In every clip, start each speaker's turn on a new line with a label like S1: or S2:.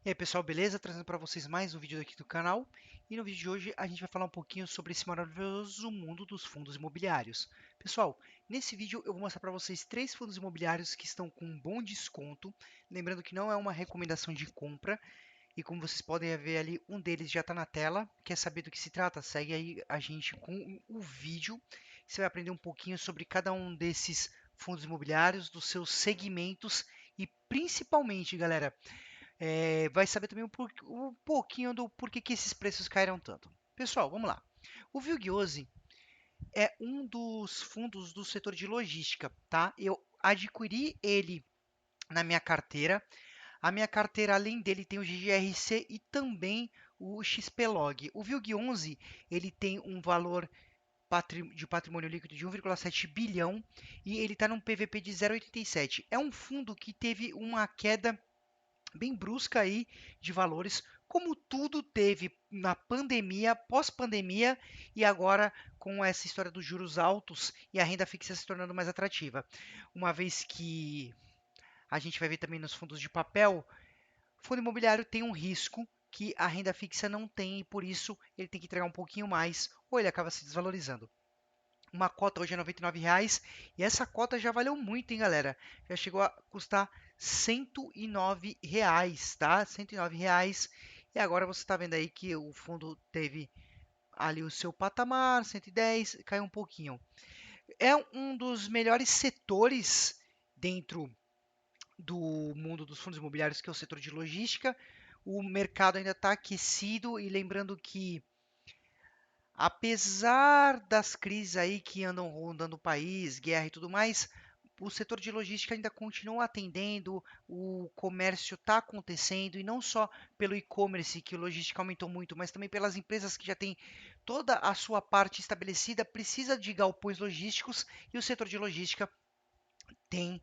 S1: E aí pessoal, beleza? Trazendo para vocês mais um vídeo aqui do canal. E no vídeo de hoje a gente vai falar um pouquinho sobre esse maravilhoso mundo dos fundos imobiliários. Pessoal, nesse vídeo eu vou mostrar para vocês três fundos imobiliários que estão com um bom desconto. Lembrando que não é uma recomendação de compra. E como vocês podem ver ali, um deles já está na tela. Quer saber do que se trata? Segue aí a gente com o vídeo. Você vai aprender um pouquinho sobre cada um desses fundos imobiliários, dos seus segmentos e principalmente, galera, vai saber também um pouquinho do porquê que esses preços caíram tanto. Pessoal, vamos lá. O Vilgiosi é um dos fundos do setor de logística, tá? Eu adquiri ele na minha carteira. A minha carteira, além dele, tem o GGRC e também o XPlog. O Vilg 11, ele tem um valor de patrimônio líquido de 1,7 bilhão e ele está num PVP de 0,87. É um fundo que teve uma queda bem brusca aí de valores, como tudo teve na pandemia, pós-pandemia e agora com essa história dos juros altos e a renda fixa se tornando mais atrativa. Uma vez que a gente vai ver também nos fundos de papel, o fundo imobiliário tem um risco que a renda fixa não tem e por isso ele tem que entregar um pouquinho mais ou ele acaba se desvalorizando. Uma cota hoje é R$ 99 e essa cota já valeu muito, hein, galera? Já chegou a custar R$ 109, tá? R$ 109. E agora você está vendo aí que o fundo teve ali o seu patamar, 110, caiu um pouquinho. É um dos melhores setores dentro do mundo dos fundos imobiliários, que é o setor de logística. O mercado ainda está aquecido e lembrando que apesar das crises aí que andam rondando o país, guerra e tudo mais, o setor de logística ainda continua atendendo, o comércio está acontecendo, e não só pelo e-commerce, que o logística aumentou muito, mas também pelas empresas que já têm toda a sua parte estabelecida, precisa de galpões logísticos, e o setor de logística tem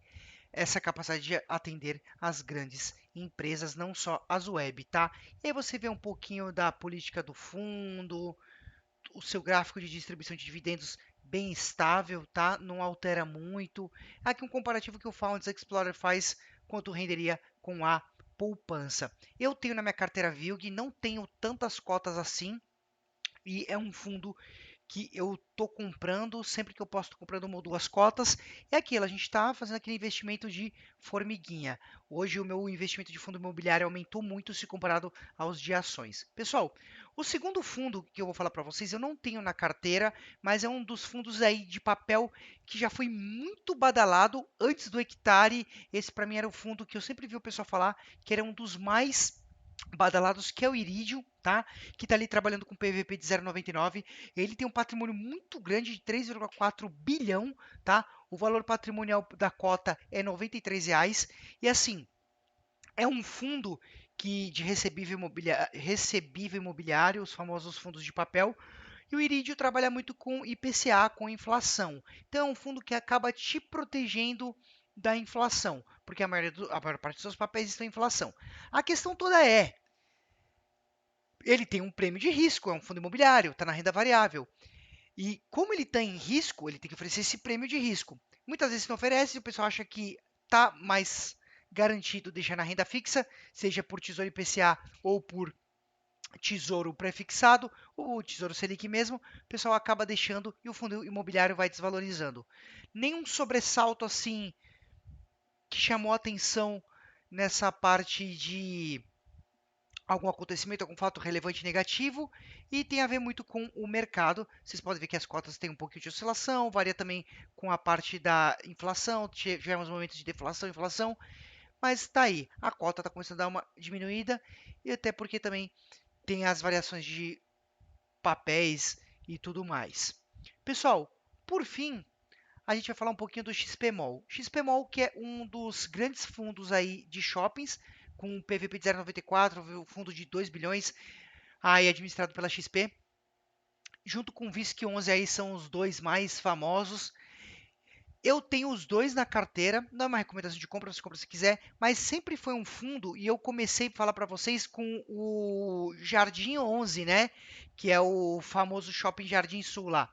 S1: essa capacidade de atender as grandes empresas, não só as web, tá? E aí você vê um pouquinho da política do fundo, o seu gráfico de distribuição de dividendos bem estável, tá? Não altera muito. Aqui um comparativo que o Founders Explorer faz quanto renderia com a poupança. Eu tenho na minha carteira VILG, não tenho tantas cotas assim, e é um fundo que eu tô comprando, sempre que eu posso, tô comprando uma ou duas cotas. É aquilo, a gente está fazendo aquele investimento de formiguinha. Hoje o meu investimento de fundo imobiliário aumentou muito se comparado aos de ações. Pessoal, o segundo fundo que eu vou falar para vocês, eu não tenho na carteira, mas é um dos fundos aí de papel que já foi muito badalado antes do hectare. Esse para mim era o fundo que eu sempre vi o pessoal falar que era um dos mais badalados, que é o Iridium, tá? Que está ali trabalhando com PVP de 0,99. Ele tem um patrimônio muito grande de 3,4 bilhão, tá? O valor patrimonial da cota é R$ 93. E assim, é um fundo que de recebível imobiliário, os famosos fundos de papel. E o Iridium trabalha muito com IPCA, com inflação. Então é um fundo que acaba te protegendo da inflação, porque a maior parte dos seus papéis estão em inflação. A questão toda é, ele tem um prêmio de risco, é um fundo imobiliário, está na renda variável. E como ele está em risco, ele tem que oferecer esse prêmio de risco. Muitas vezes não oferece, o pessoal acha que está mais garantido deixar na renda fixa, seja por Tesouro IPCA ou por Tesouro prefixado, ou Tesouro Selic mesmo, o pessoal acaba deixando e o fundo imobiliário vai desvalorizando. Nenhum sobressalto assim que chamou atenção nessa parte de algum acontecimento, algum fato relevante negativo, e tem a ver muito com o mercado. Vocês podem ver que as cotas têm um pouquinho de oscilação, varia também com a parte da inflação, tivemos momentos de deflação, inflação, mas está aí, a cota está começando a dar uma diminuída, e até porque também tem as variações de papéis e tudo mais. Pessoal, por fim, a gente vai falar um pouquinho do XPMOL. XPMOL, que é um dos grandes fundos aí de shoppings, com um PVP de 0,94, um fundo de 2 bilhões, aí administrado pela XP. Junto com o VISC 11 aí são os dois mais famosos. Eu tenho os dois na carteira, não é uma recomendação de compra, você compra se quiser, mas sempre foi um fundo e eu comecei a falar para vocês com o Jardim 11, né? Que é o famoso Shopping Jardim Sul lá.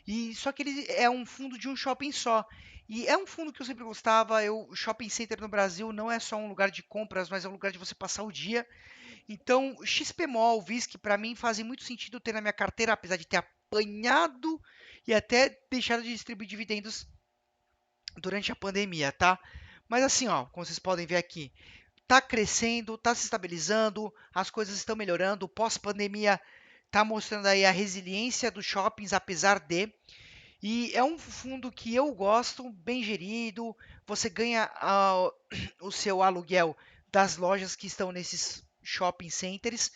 S1: E só que ele é um fundo de um shopping só. E é um fundo que eu sempre gostava. O shopping center no Brasil não é só um lugar de compras, mas é um lugar de você passar o dia. Então, XPMOL, VISC, para mim fazem muito sentido ter na minha carteira, apesar de ter apanhado e até deixado de distribuir dividendos durante a pandemia, tá? Mas assim, ó, como vocês podem ver aqui, tá crescendo, tá se estabilizando, as coisas estão melhorando. Pós-pandemia tá mostrando aí a resiliência dos shoppings, apesar de. E é um fundo que eu gosto, bem gerido. Você ganha o seu aluguel das lojas que estão nesses shopping centers.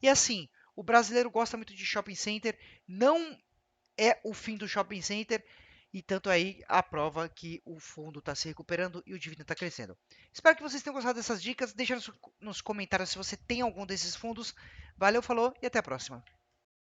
S1: E assim, o brasileiro gosta muito de shopping center, não é o fim do shopping center. E tanto aí a prova que o fundo está se recuperando e o dividendo está crescendo. Espero que vocês tenham gostado dessas dicas. Deixa nos comentários se você tem algum desses fundos. Valeu, falou e até a próxima.